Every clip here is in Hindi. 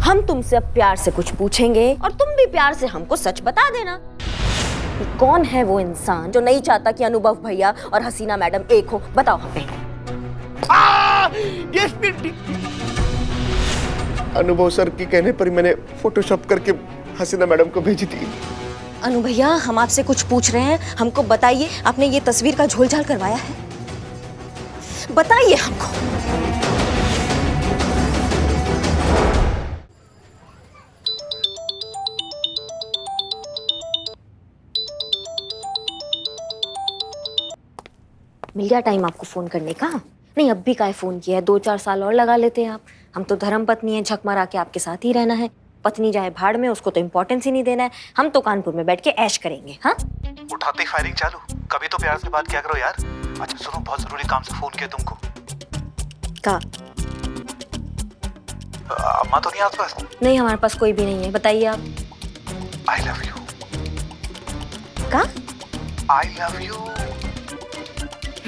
हम तुमसे अब प्यार से कुछ पूछेंगे और तुम भी प्यार से हमको सच बता देना कि कौन है वो इंसान जो नहीं चाहता कि अनुभव भैया और हसीना मैडम एक हो। बताओ हमें। अनुभव सर के कहने पर मैंने फोटोशॉप करके हसीना मैडम को भेजी थी। अनु भैया, हम आपसे कुछ पूछ रहे हैं, हमको बताइए, आपने ये तस्वीर का झोलझाल करवाया है? बताइए हमको। मिल गया टाइम आपको फोन करने का? नहीं, अब भी काहे फोन किया है? 2-4 साल और लगा लेते हैं आप। हम तो धर्म पत्नी है, झक मारा के आपके साथ ही रहना है। पत्नी जाए भाड़ में, उसको तो इम्पोर्टेंस ही नहीं देना है। हम तो कानपुर में बैठ के ऐश करेंगे। हाँ, उठाते ही फायरिंग चालू। कभी तो प्यार से बात किया करो यार। अच्छा सुनो, बहुत जरूरी काम से फोन किया तुमको। का? अम्मा तो नहीं आसपास? नहीं, हमारे पास कोई भी नहीं है। बताइए आप। I love you. का? I love you.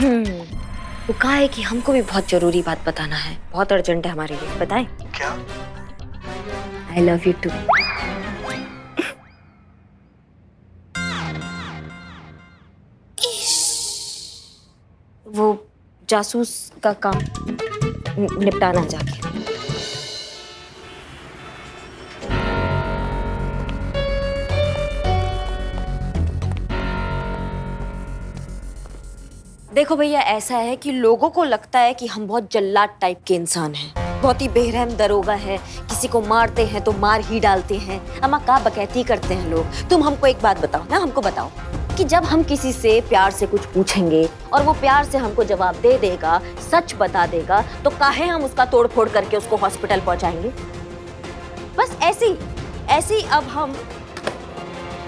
वो कहा है कि हमको भी बहुत जरूरी बात बताना है, बहुत अर्जेंट है हमारे लिए। बताएं? क्या? I love you too. वो जासूस का काम निपटाना जाके। देखो भैया, ऐसा है कि लोगों को लगता है कि हम बहुत जल्लाद टाइप के इंसान हैं, बहुत ही बेरहम दरोगा है, किसी को मारते हैं तो मार ही डालते हैं, अम्मा का बकैती करते हैं लोग। तुम हमको एक बात बताओ ना, हमको बताओ कि जब हम किसी से प्यार से कुछ पूछेंगे और वो प्यार से हमको जवाब दे देगा, सच बता देगा, तो काहे हम उसका तोड़ फोड़ करके उसको हॉस्पिटल पहुंचाएंगे? बस ऐसी अब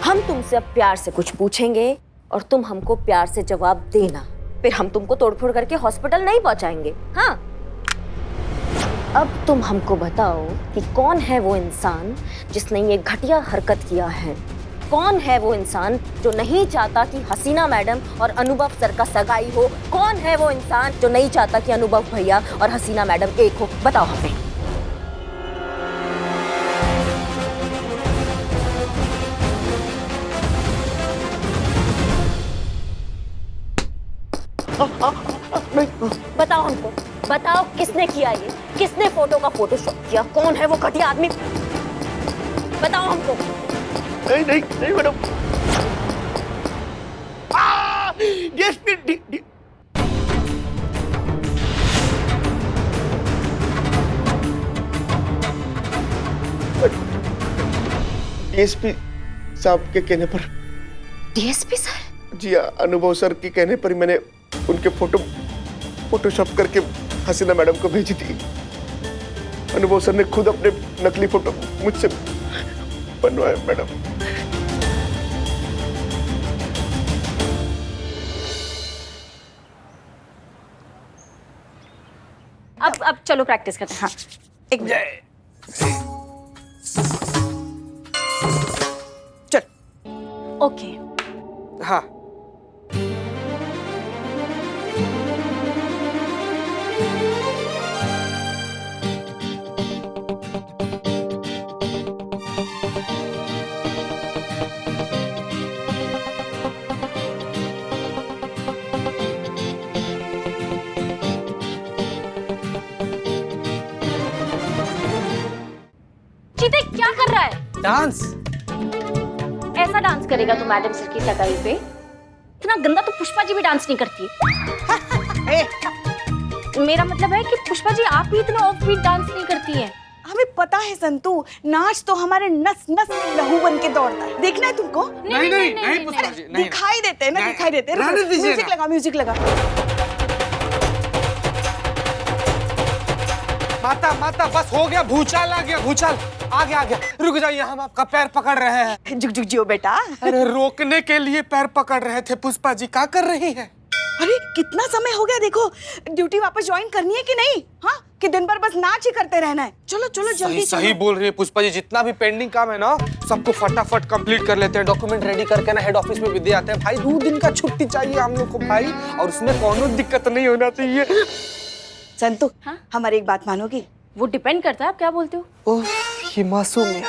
हम तुमसे अब प्यार से कुछ पूछेंगे और तुम हमको प्यार से जवाब देना, फिर हम तुमको तोड़फोड़ करके हॉस्पिटल नहीं पहुंचाएंगे। हाँ, अब तुम हमको बताओ कि कौन है वो इंसान जिसने ये घटिया हरकत किया है? कौन है वो इंसान जो नहीं चाहता कि हसीना मैडम और अनुभव सर का सगाई हो? कौन है वो इंसान जो नहीं चाहता कि अनुभव भैया और हसीना मैडम एक हो? बताओ हमें। बताओ हमको, बताओ किसने किया ये? किसने फोटो का फोटोशॉप किया? कौन है वो घटिया आदमी? बताओ हमको। नहीं मैडम। डीएसपी साहब के कहने पर। DSP sir? जी, अनुभव सर के कहने पर मैंने उनके फोटोशॉप करके हसीना मैडम को भेजी थी। अनुभव सर ने खुद अपने नकली फोटो मुझसे बनवाए मैडम। अब चलो प्रैक्टिस करते हैं। हाँ, एक चल। ओके। हाँ, चीते क्या कर रहा है? डांस। ऐसा डांस करेगा तो मैडम सर की सगाई पे? इतना गंदा तो पुष्पा जी भी डांस नहीं करती है। मेरा मतलब है कि पुष्पा जी आप भी इतना ऑफ बीट डांस नहीं करती हैं। हमें पता है संतू, नाच तो हमारे नस नस में लहू बन के दौड़ता है। देखना है तुमको? नहीं पुष्पा जी, नहीं। दिखाई देते हैं ना, दिखाई देते हैं। म्यूजिक लगा, म्यूजिक लगा। माता बस हो गया, भूचाल आ गया, भूचाल आ गया। रुक जाइए, हम आपका पैर पकड़ रहे हैं। जुग जुग जियो बेटा। अरे रोकने के लिए पैर पकड़ रहे थे। पुष्पा जी क्या कर रही है? अरे कितना समय हो गया, देखो ड्यूटी वापस ज्वाइन करनी है कि नहीं? हाँ, कि दिन भर बस नाच ही करते रहना है? चलो चलो जल्दी। सही बोल रही है पुष्पा जी, जितना भी पेंडिंग काम है ना सबको फटाफट कंप्लीट कर लेते हैं। डॉक्यूमेंट रेडी करके ना हेड ऑफिस में भी दे आते हैं। भाई 2 दिन का छुट्टी चाहिए हम लोग को भाई, और उसमें कोनो दिक्कत नहीं होना चाहिए। संतू, हमारी एक बात मानोगी? वो डिपेंड करता है आप क्या बोलते हो। ओह ये मासूमियत।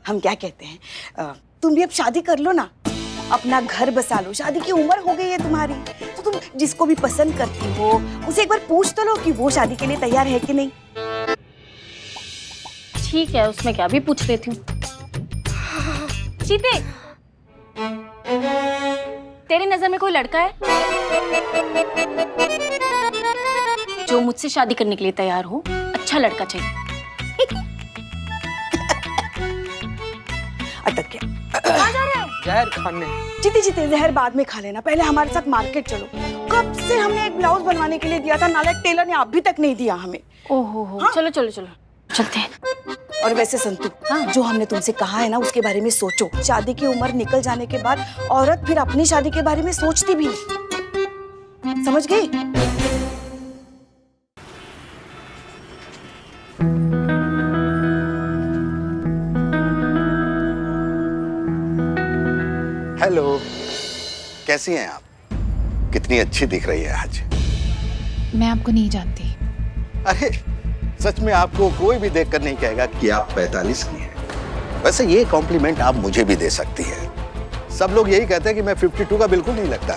हम क्या कहते हैं, तुम भी अब शादी कर लो ना, अपना घर बसा लो, शादी की उम्र हो गई है तुम्हारी, तो तुम जिसको भी पसंद करती हो उसे एक बार पूछ तो लो कि वो शादी के लिए तैयार है कि नहीं। ठीक है, उसमें क्या, भी पूछ लेती हूँ। जीते, तेरी नजर में कोई लड़का है जो मुझसे शादी करने के लिए तैयार हो? अच्छा लड़का चाहिए। अटक गया। कहाँ जा रहे हो? जहर खाने। जीते जीते जहर बाद में खा लेना, पहले हमारे साथ मार्केट चलो। कब से हमने एक ब्लाउज बनवाने के लिए दिया था, नालायक टेलर ने अभी तक नहीं दिया हमें। ओहो हो, हाँ? चलो चलो चलो चलते हैं। और वैसे संतु, जो हमने तुमसे कहा है ना उसके बारे में सोचो। शादी की उम्र निकल जाने के बाद औरत फिर अपनी शादी के बारे में सोचती भी नहीं, समझ गई? हेलो, कैसी हैं आप? कितनी अच्छी दिख रही है आज। मैं आपको नहीं जानती। अरे सच में आपको कोई भी देखकर नहीं कहेगा कि आप 45 की हैं। वैसे ये कॉम्प्लीमेंट आप मुझे भी दे सकती हैं। सब लोग यही कहते हैं कि मैं 52 का बिल्कुल नहीं लगता।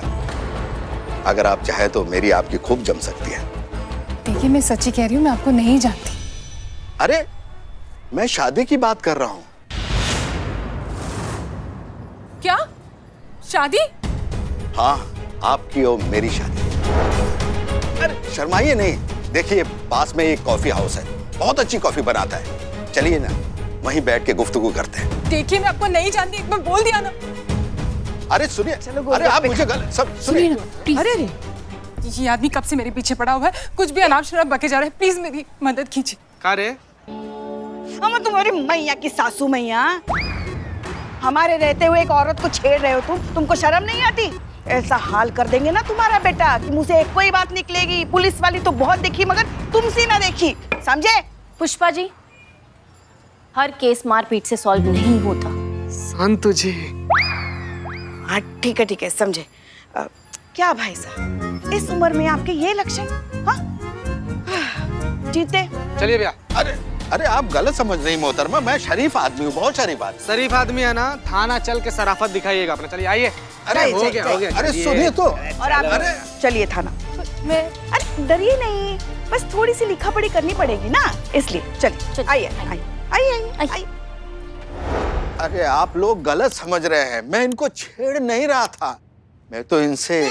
अगर आप चाहे तो मेरी आपकी खूब जम सकती है। देखिए, मैं सच्ची कह रही हूँ, मैं आपको नहीं जानती। अरे मैं शादी की बात कर रहा हूँ। क्या? शादी? हाँ, आपकी और मेरी शादी। अरे शर्माइए नहीं, देखिए पास में एक कॉफी हाउस है, बहुत अच्छी कॉफी बनाता है। चलिए ना, वहीं बैठ के गुफ्तगू करते हैं। देखिए, मैं आपको नहीं जानती, एक बार बोल दिया ना। अरे सुनिए, अरे आप मुझे गलत सब सुनिए ना, प्लीज। अरे रे, ये आदमी कब से मेरे पीछे पड़ा हुआ है, कुछ भी अनाप शनाप बके जा रहा है। प्लीज मेरी मदद कीजिए। का रे? हम तुम्हारी मैया की सासू मैया, हमारे रहते हुए एक औरत को छेड़ रहे हो तुमको शर्म नहीं आती? ऐसा हाल कर देंगे ना तुम्हारा बेटा कि मुंह से एक कोई बात निकलेगी। पुलिस वाली तो बहुत देखी मगर तुमसे ना देखी, समझे? पुष्पा जी, हर केस मारपीट से सॉल्व नहीं होता। संतु जी। हाँ ठीक है समझे। क्या भाई साहब, इस उम्र में आपके ये लक्षण? हाँ जीते। चलिए भैया। अरे आप गलत समझ रही मोहतरमा, मैं शरीफ आदमी हूँ, बहुत शरीफ आदमी। शरीफ आदमी है ना, थाना चल के शराफत दिखाइएगा अपना। चलिए आइए। अरे हो गया। अरे सुनिए तो। और आप चलिए थाना। मैं अरे डरिए नहीं, बस थोड़ी सी लिखा पढ़ी करनी पड़ेगी ना, इसलिए चलिए आइए। अरे आप लोग गलत समझ रहे हैं, मैं इनको छेड़ नहीं रहा था, मैं तो इनसे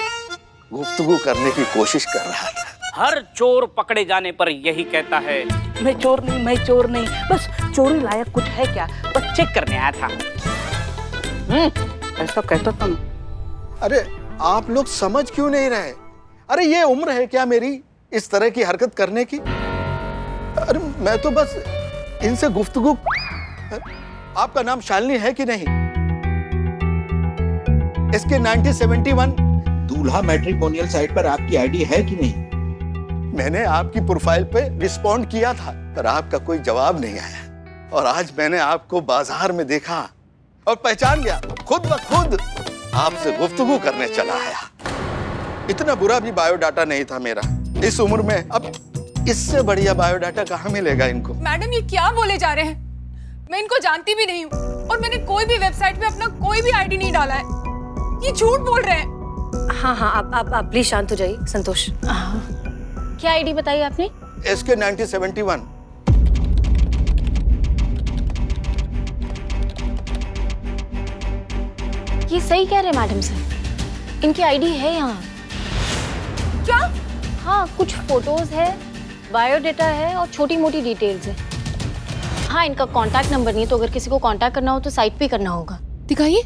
गुफ्तगू करने की कोशिश कर रहा था। हर चोर पकड़े जाने पर यही कहता है, मैं चोर नहीं, बस चोरी लायक कुछ है क्या, बस चेक करने आया था। ऐसा कहता था। अरे आप लोग समझ क्यों नहीं रहे? अरे ये उम्र है क्या मेरी इस तरह की हरकत करने की? अरे मैं तो बस इनसे गुफ्तगू। आपका नाम शालिनी है कि नहीं? इसके 1971 दूल्हा मैट्रिमोनियल साइट पर आपकी आईडी है कि नहीं? मैंने आपकी प्रोफाइल पे रिस्पॉन्ड किया था, पर आपका कोई जवाब नहीं आया। और आज मैंने आपको बाजार में देखा और पहचान गया, खुद ब खुद आपसे गुफ्तगू करने चला आया। इतना बुरा भी बायोडाटा नहीं था मेरा इस उम्र में। अब इससे बढ़िया बायोडाटा कहाँ मिलेगा इनको? मैडम, ये क्या बोले जा रहे हैं? मैं इनको जानती भी नहीं हूँ और मैंने कोई भी वेबसाइट पे अपना कोई भी आईडी नहीं डाला है। ये झूठ बोल रहे हैं। हाँ आप प्लीज शांत हो जाइए। संतोष, क्या आईडी बताई आपने? SK 1971। ये सही कह रहे मैडम सर, इनकी आईडी है यहाँ। क्या? हाँ, कुछ फोटोज है, बायोडाटा है और छोटी मोटी डिटेल्स है। हाँ, इनका कांटेक्ट नंबर नहीं है, तो अगर किसी को कांटेक्ट करना हो तो साइट पे करना होगा। दिखाइए।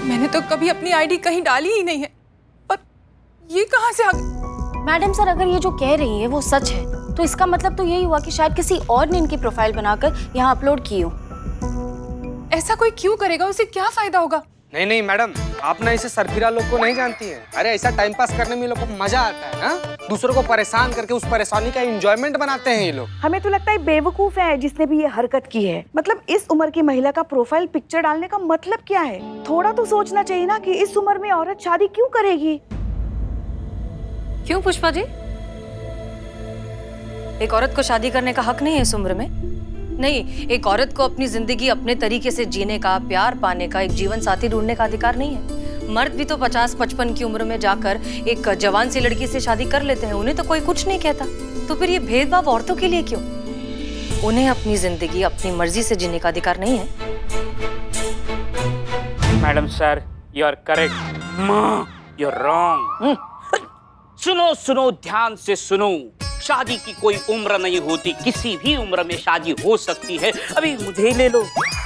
मैंने तो कभी अपनी आईडी कहीं डाली ही नहीं है, पर ये कहाँ से आ गई? मैडम सर, अगर ये जो कह रही है वो सच है तो इसका मतलब तो यही हुआ कि शायद किसी और ने इनकी प्रोफाइल बनाकर यहाँ अपलोड की हो। ऐसा कोई क्यों करेगा? उसे क्या फायदा होगा? नहीं मैडम, आप ना इसे सरफिरा लोग को नहीं जानती हैं। अरे ऐसा टाइम पास करने में लोग को मजा आता है ना, दूसरों को परेशान करके उस परेशानी का एंजॉयमेंट बनाते हैं ये लोग। हमें तो लगता है बेवकूफ है जिसने भी ये हरकत की है। मतलब इस उम्र की महिला का प्रोफाइल पिक्चर डालने का मतलब क्या है? थोड़ा तो सोचना चाहिए ना कि इस उम्र में औरत शादी क्यों करेगी। क्यों पुष्पा जी? एक औरत को शादी करने का हक नहीं है इस उम्र में? नहीं, एक औरत को अपनी जिंदगी अपने तरीके से जीने का, प्यार पाने का, एक जीवन साथी ढूंढने का अधिकार नहीं है। मर्द भी तो 50-55 की उम्र में जाकर एक जवान सी लड़की से शादी कर लेते हैं, उन्हें तो कोई कुछ नहीं कहता। तो फिर ये भेदभाव औरतों के लिए क्यों? उन्हें अपनी जिंदगी अपनी मर्जी से जीने का अधिकार नहीं है? Madam sir, you are correct, माँ यू आर रॉन्ग। सुनो सुनो, ध्यान से सुनो। शादी की कोई उम्र नहीं होती, किसी भी उम्र में शादी हो सकती है। अभी मुझे ही ले लो,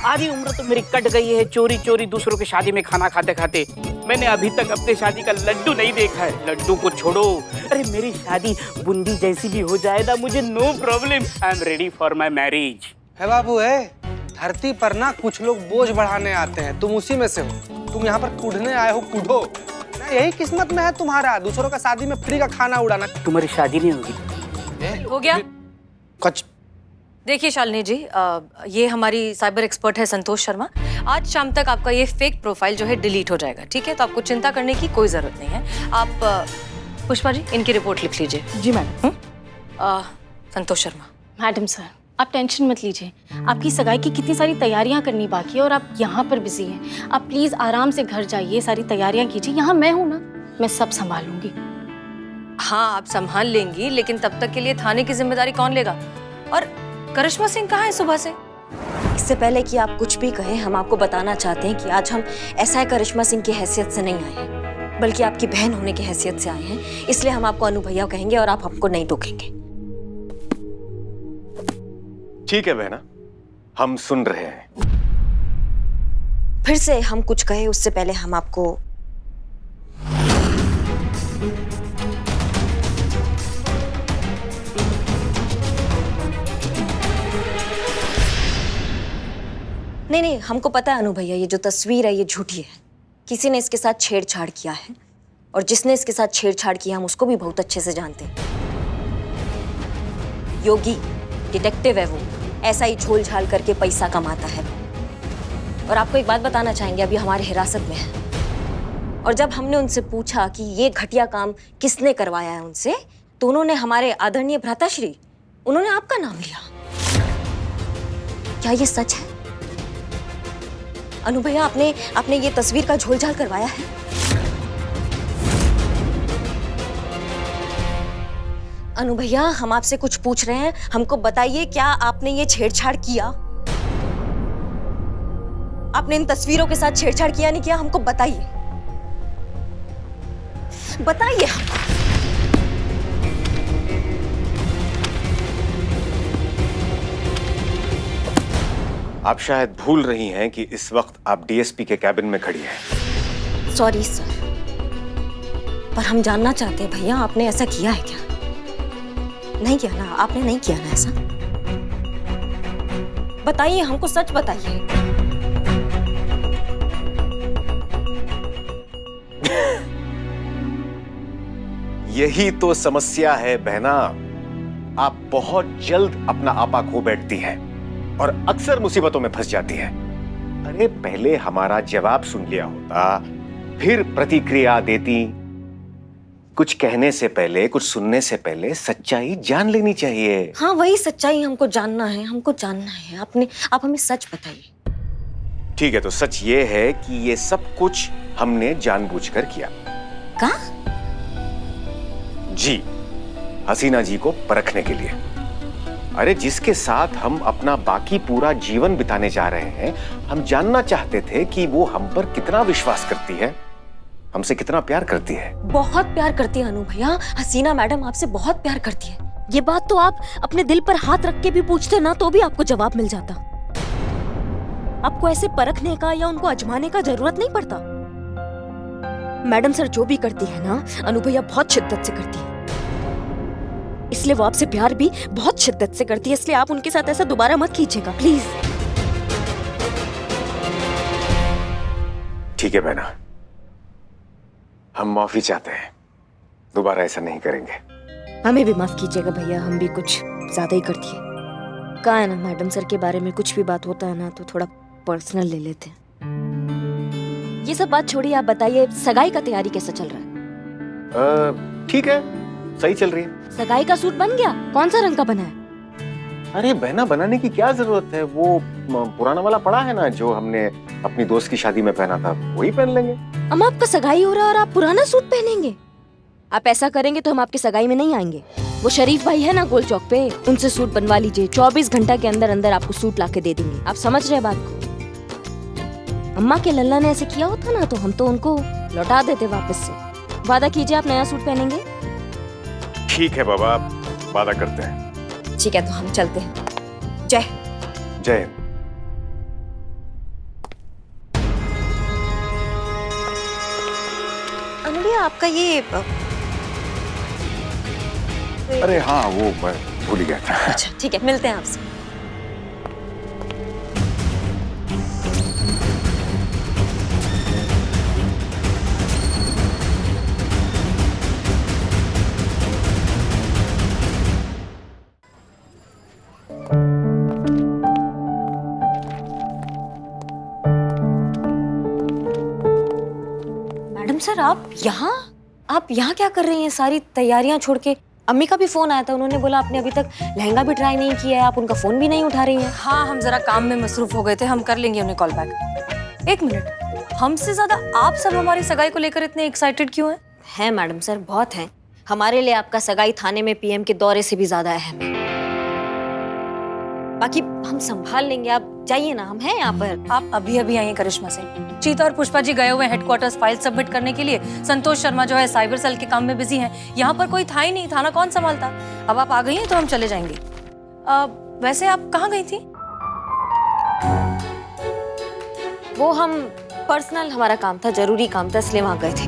आधी उम्र तो मेरी कट गई है चोरी चोरी दूसरों की शादी में खाना खाते खाते। मैंने अभी तक अपने शादी का लड्डू नहीं देखा है। लड्डू को छोड़ो, अरे मेरी शादी बूंदी जैसी भी हो जाए ना, मुझे no problem. I am ready for my marriage. है बाबू है, धरती पर ना कुछ लोग बोझ बढ़ाने आते हैं, तुम उसी में से हो। तुम यहाँ पर कूदने आए हो, कूदो ना, यही किस्मत में है तुम्हारा, दूसरों का शादी में फ्री का खाना उड़ाना। तुम्हारी शादी नहीं होगी। हो गया? कुछ देखिए शालिनी जी, ये हमारी साइबर एक्सपर्ट है संतोष शर्मा। आज शाम तक आपका ये फेक प्रोफाइल जो है डिलीट हो जाएगा, ठीक है? तो आपको चिंता करने की कोई जरूरत नहीं है। आप पुष्पा जी इनकी रिपोर्ट लिख लीजिए। जी madam. Santosh Sharma. Madam sir, आप टेंशन मत लीजिए। आपकी सगाई की कितनी सारी तैयारियां करनी बाकी है और आप यहाँ पर बिजी हैं। आप प्लीज आराम से घर जाइए, सारी तैयारियां कीजिए। यहाँ मैं हूँ ना, मैं सब संभालूंगी। हाँ, आप संभाल लेंगी, लेकिन तब तक के लिए थाने की जिम्मेदारी कौन लेगा? और करिश्मा सिंह कहाँ है सुबह से? इससे पहले कि आप कुछ भी कहें, हम आपको बताना चाहते हैं कि आज हम SI करिश्मा सिंह की हैसियत से नहीं आए हैं, बल्कि आपकी बहन होने की हैसियत से आए हैं। इसलिए हम आपको अनु भैया कहेंगे और आप हमको नहीं टोकेंगे। ठीक है बहना, हम सुन रहे हैं। फिर से हम कुछ कहे उससे पहले हम आपको नहीं, हमको पता है अनु भैया, ये जो तस्वीर है ये झूठी है। किसी ने इसके साथ छेड़छाड़ किया है, और जिसने इसके साथ छेड़छाड़ किया हम उसको भी बहुत अच्छे से जानते हैं। योगी डिटेक्टिव है वो, ऐसा ही झोल झाल करके पैसा कमाता है। और आपको एक बात बताना चाहेंगे, अभी हमारे हिरासत में है। और जब हमने उनसे पूछा कि ये घटिया काम किसने करवाया है उनसे, तो उन्होंने हमारे आदरणीय भ्राताश्री, उन्होंने आपका नाम लिया। क्या ये सच है अनु भैया? आपने ये तस्वीर का झोलझाल करवाया है? अनु भैया, हम आपसे कुछ पूछ रहे हैं, हमको बताइए, क्या आपने ये छेड़छाड़ किया? आपने इन तस्वीरों के साथ छेड़छाड़ किया नहीं किया? हमको बताइए, बताइए हमको। आप शायद भूल रही हैं कि इस वक्त आप DSP के कैबिन में खड़ी हैं। सॉरी सर, पर हम जानना चाहते हैं भैया, आपने ऐसा किया है क्या? नहीं किया ना? आपने नहीं किया ना ऐसा? बताइए हमको, सच बताइए। यही तो समस्या है बहना, आप बहुत जल्द अपना आपा खो बैठती हैं और अक्सर मुसीबतों में फंस जाती हैं। अरे पहले हमारा जवाब सुन लिया होता, फिर प्रतिक्रिया देती। कुछ कहने से पहले, कुछ सुनने से पहले सच्चाई जान लेनी चाहिए। हाँ, वही सच्चाई हमको जानना है, हमको जानना है। आप हमें सच बताइए। ठीक है, तो सच ये है कि ये सब कुछ हमने जानबूझकर किया। क्या? जी, हसीना जी को परखने के लिए। अरे जिसके साथ हम अपना बाकी पूरा जीवन बिताने जा रहे हैं, हम जानना चाहते थे कि वो हम पर कितना विश्वास करती है, हमसे कितना प्यार करती है। बहुत प्यार करती है अनु भैया, हसीना मैडम आपसे बहुत प्यार करती है। ये बात तो आप अपने दिल पर हाथ रख के भी पूछते ना, तो भी आपको जवाब मिल जाता। आपको ऐसे परखने का या उनको आजमाने का जरूरत नहीं पड़ता। मैडम सर जो भी करती है ना, अनु भैया बहुत शिद्दत से करती है, इसलिए वो आपसे प्यार भी बहुत शिद्दत से करती है। इसलिए आप उनके साथ ऐसा दोबारा मत कीजिएगा प्लीज। ठीक है बहना, हम माफी चाहते हैं, दोबारा ऐसा नहीं करेंगे। हमें भी माफ कीजिएगा भैया, हम भी कुछ ज्यादा ही करती है। कहा है ना, मैडम सर के बारे में कुछ भी बात होता है ना तो थोड़ा पर्सनल ले लेते हैं। ये सब बात छोड़िए, आप बताइए सगाई का तैयारी कैसा चल रहा है? ठीक है, सही चल रही है। सगाई का सूट बन गया? कौन सा रंग का बना है? अरे बहना, बनाने की क्या जरूरत है, वो पुराना वाला पड़ा है ना जो हमने अपनी दोस्त की शादी में पहना था, वही पहन लेंगे। अम्मा आपका सगाई हो रहा है और आप पुराना सूट पहनेंगे? आप ऐसा करेंगे तो हम आपकी सगाई में नहीं आएंगे। वो शरीफ भाई है ना गोल चौक पे, उनसे सूट बनवा लीजिए। 24 घंटा के अंदर अंदर आपको सूट लाके दे देंगे। आप समझ रहे बात को? अम्मा के लल्ला ने ऐसे किया होता ना तो हम तो उनको लौटा देते वापस से। वादा कीजिए आप नया सूट पहनेंगे। ठीक है बाबा, वादा करते हैं। ठीक है तो हम चलते हैं। जय जय। अनुलिया आपका ये अरे हाँ, वो मैं भूल ही गया था। अच्छा ठीक है, मिलते हैं आपसे। मैडम सर आप यहाँ क्या कर रही हैं? सारी तैयारियां छोड़ के। अम्मी का भी फोन आया था, उन्होंने बोला आपने अभी तक लहंगा भी ट्राई नहीं किया है, आप उनका फोन भी नहीं उठा रही हैं। हाँ, हम जरा काम में मसरूफ हो गए थे, हम कर लेंगे उन्हें कॉल बैक। एक मिनट, हमसे ज्यादा आप सब हमारी सगाई को लेकर इतने एक्साइटेड क्यों हैं? हैं मैडम सर, बहुत हैं। हमारे लिए आपका सगाई थाने में पीएम के दौरे से भी ज्यादा अहम है। बाकी हम संभाल लेंगे, आप जाइए ना, हम हैं यहाँ पर। आप अभी अभी आई हैं करिश्मा से। चीता और पुष्पा जी गए हुए हेडक्वार्टर्स फाइल सबमिट करने के लिए। संतोष शर्मा जो है साइबर सेल के काम में बिजी हैं। यहाँ पर कोई था ही नहीं, थाना कौन संभालता। अब आप आ गई हैं तो हम चले जाएंगे। वैसे आप कहाँ गई थी? वो हम पर्सनल, हमारा काम था, जरूरी काम था, इसलिए वहां गए थे।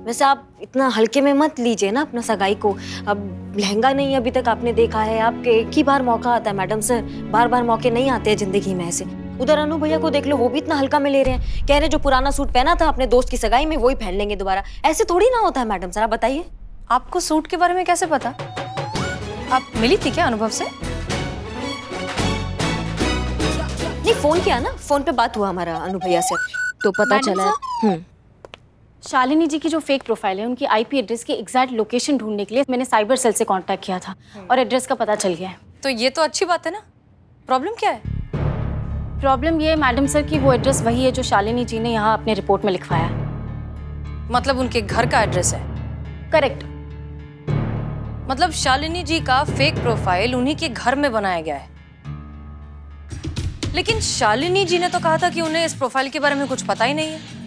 वैसे आप इतना हल्के में मत लीजिए ना अपना सगाई को। अब लहंगा नहीं अभी तक आपने देखा है, आपके एक ही बार मौका आता है मैडम सर, बार बार मौके नहीं आते हैं जिंदगी में ऐसे। उधर अनु भैया को देख लो, वो भी इतना हल्का में ले रहे हैं, कह रहे जो पुराना सूट पहना था अपने दोस्त की सगाई में वही पहन लेंगे दोबारा। ऐसे थोड़ी ना होता है मैडम सर, आप बताइए। आपको सूट के बारे में कैसे पता? आप मिली थी क्या अनुभव से? नहीं, फोन किया ना, फोन पे बात हुआ हमारा अनु भैया से, तो पता चला। शालिनी जी की जो फेक प्रोफाइल है, उनकी आईपी एड्रेस की एग्जैक्ट लोकेशन ढूंढने के लिए मैंने साइबर सेल से कांटेक्ट किया था और एड्रेस का पता चल गया है। तो ये तो अच्छी बात है ना। प्रॉब्लम क्या है? प्रॉब्लम ये है मैडम सर कि वो एड्रेस वही है जो शालिनी जी ने यहाँ अपने रिपोर्ट में लिखवाया। मतलब उनके घर का एड्रेस है? करेक्ट। मतलब शालिनी जी का फेक प्रोफाइल उन्हीं के घर में बनाया गया है। लेकिन शालिनी जी ने तो कहा था कि उन्हें इस प्रोफाइल के बारे में कुछ पता ही नहीं है।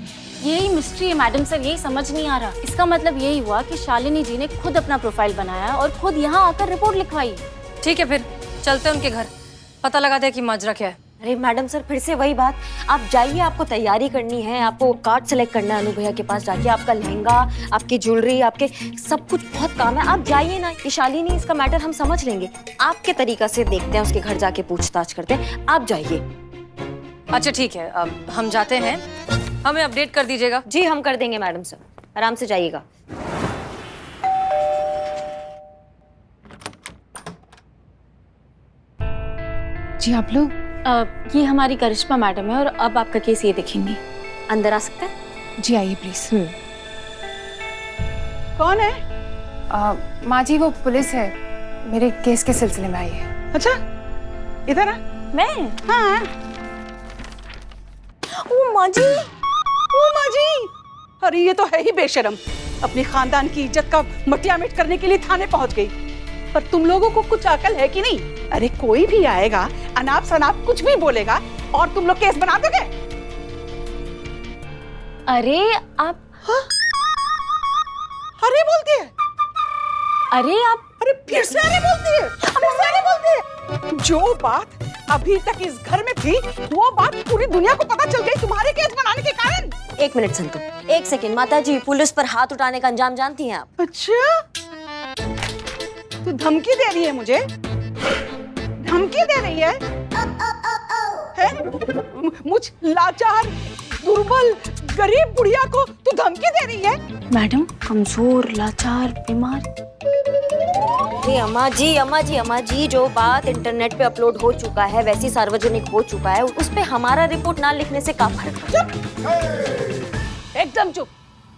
यही मिस्ट्री है मैडम सर, यही समझ नहीं आ रहा। इसका मतलब यही हुआ कि शालिनी जी ने खुद अपना प्रोफाइल बनाया और खुद यहाँ आकर रिपोर्ट लिखवाई। ठीक है, फिर चलते हैं उनके घर, पता लगाते हैं कि माजरा क्या है। अरे मैडम सर, फिर से वही बात। आप जाइए, आपको तैयारी करनी है, आपको कार्ड सेलेक्ट करना है अनु भैया के पास जाके, आपका लहंगा, आपकी ज्वेलरी, आपके सब कुछ बहुत काम है। आप जाइए ना, ये शालिनी, इसका मैटर हम समझ लेंगे। आपके तरीका से देखते हैं, उसके घर जाके पूछताछ करते हैं। आप जाइए। अच्छा ठीक है, अब हम जाते हैं, हमें अपडेट कर दीजिएगा। जी हम कर देंगे मैडम सर, आराम से जाइएगा। जी आप लोग? ये हमारी करिश्मा मैडम है और अब आपका केस ये देखेंगी। अंदर आ सकते हैं? जी आइए प्लीज। कौन है? माँ जी वो पुलिस है, मेरे केस के सिलसिले में आई है। अच्छा, इधर आ। मैं? हाँ। ओ माँ जी, ओ माँ जी, अरे ये तो है ही बेशरम, अपने खानदान की इज्जत का मटिया मिट करने के लिए थाने पहुंच गई। पर तुम लोगों को कुछ अकल है कि नहीं? अरे कोई भी आएगा, अनाप शनाप कुछ भी बोलेगा और तुम लोग केस बना दोगे। अरे आप अरे बोलती है, अरे आप, अरे फिर से अरे बोलती है, फिर से अरे बोलती है। जो बात अभी तक इस घर में थी, वो बात पूरी दुनिया को पता चल गई तुम्हारे केस बनाने के कारण। एक मिनट संतु, एक सेकंड। माता जी, पुलिस पर हाथ उठाने का अंजाम जानती हैं आप? अच्छा, तू धमकी दे रही है मुझे? धमकी दे रही है? मुझ लाचार, दुर्बल, गरीब बुढ़िया को तू धमकी दे रही है? मैडम, कमजोर, लाचार, बीमार। अम्मा जी, जो बात इंटरनेट पे अपलोड हो चुका है, वैसी सार्वजनिक हो चुका है, उस पे हमारा रिपोर्ट ना लिखने से क्या फर्क? एकदम चुप।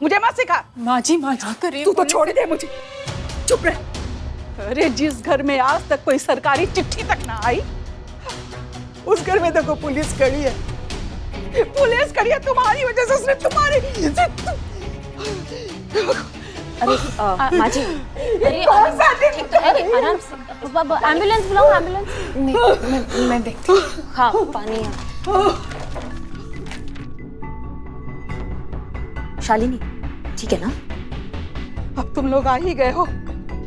मुझे मत सिखा। माँ जी करे। तू तो छोड़ दे मुझे, चुप रह। अरे जिस घर में आज तक कोई सरकारी चिट्ठी तक ना आई, उस घर में देखो पुलिस खड़ी है। पुलिस खड़ी है तुम्हारी वजह से, उसने तुम्हारी। अरे माँ जी, अरे कौन सा दिन तो है? आराम से, एम्बुलेंस बुलाओ, एम्बुलेंस। मैं देखती हूँ। हाँ पानी है। शालिनी ठीक है ना? अब तुम लोग आ ही गए हो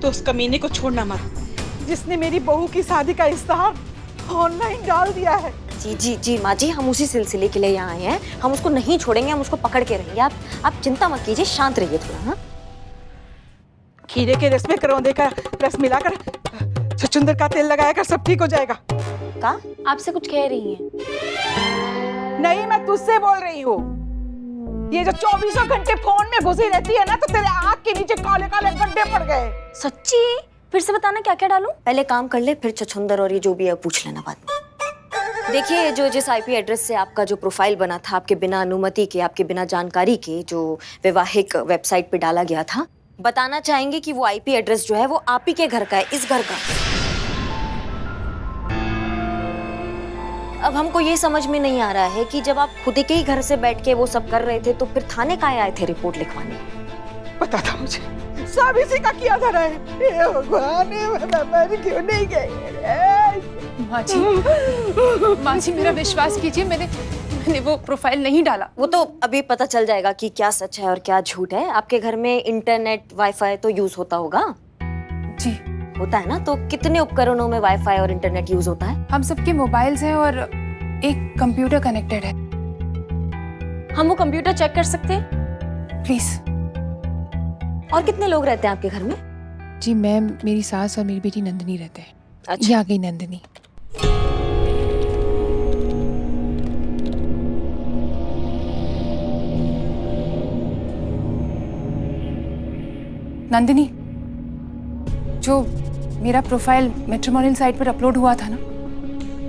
तो उस कमीने को छोड़ना मत, जिसने मेरी बहू की शादी का इश्तेहार ऑनलाइन डाल दिया है। जी जी जी माँ जी, हम उसी सिलसिले के लिए यहाँ आए हैं। हम उसको नहीं छोड़ेंगे, हम उसको पकड़ के रहेंगे। आप चिंता मत कीजिए, शांत रहिए थोड़ा। हाँ, खीरे के रस में करौंदे का रस मिलाकर छछूंदर का तेल लगाया कर, सब ठीक हो जाएगा। का? आपसे कुछ कह रही हैं? नहीं, मैं तुझसे बोल रही हूँ। ये जो 24 घंटे फोन में घुसी रहती है ना, तो तेरे आँख के नीचे काले काले गड्ढे पड़ गए। सच्ची? फिर से बताना क्या क्या डालूं? पहले काम कर ले, फिर छछूंदर और ये जो भी है पूछ लेना बाद में। देखिए, जो जिस आईपी एड्रेस से आपका जो प्रोफाइल बना था, आपके बिना अनुमति के, आपके बिना जानकारी के, जो वैवाहिक वेबसाइट पे डाला गया था, बताना चाहेंगे कि वो आईपी एड्रेस जो है वो आप ही के घर का है, इस घर का। अब हमको ये समझ में नहीं आ रहा है कि जब आप खुद के ही घर से बैठ के वो सब कर रहे थे, तो फिर थाने काहे आए थे रिपोर्ट लिखवाने? पता था मुझे, सब इसी का किया धरा है। हे भगवान, मैं क्यों नहीं गई? माँ जी मेरा विश्वास कीजिए, मैंने वो प्रोफाइल नहीं डाला। वो तो अभी पता चल जाएगा कि क्या सच है और क्या झूठ है। आपके घर में इंटरनेट वाईफाई तो यूज होता होगा? जी होता है ना। तो कितने उपकरणों में वाईफाई और इंटरनेट यूज होता है? हम सबके मोबाइल्स हैं और एक कंप्यूटर कनेक्टेड है। हम वो कंप्यूटर चेक कर सकते हैं? प्लीज। और कितने लोग रहते हैं आपके घर में? जी मैं, मेरी सास और मेरी बेटी नंदिनी रहते हैं। अच्छा। ये आ गई नंदिनी। नंदिनी, जो मेरा प्रोफाइल मैट्रिमोनियल साइट पर अपलोड हुआ था ना,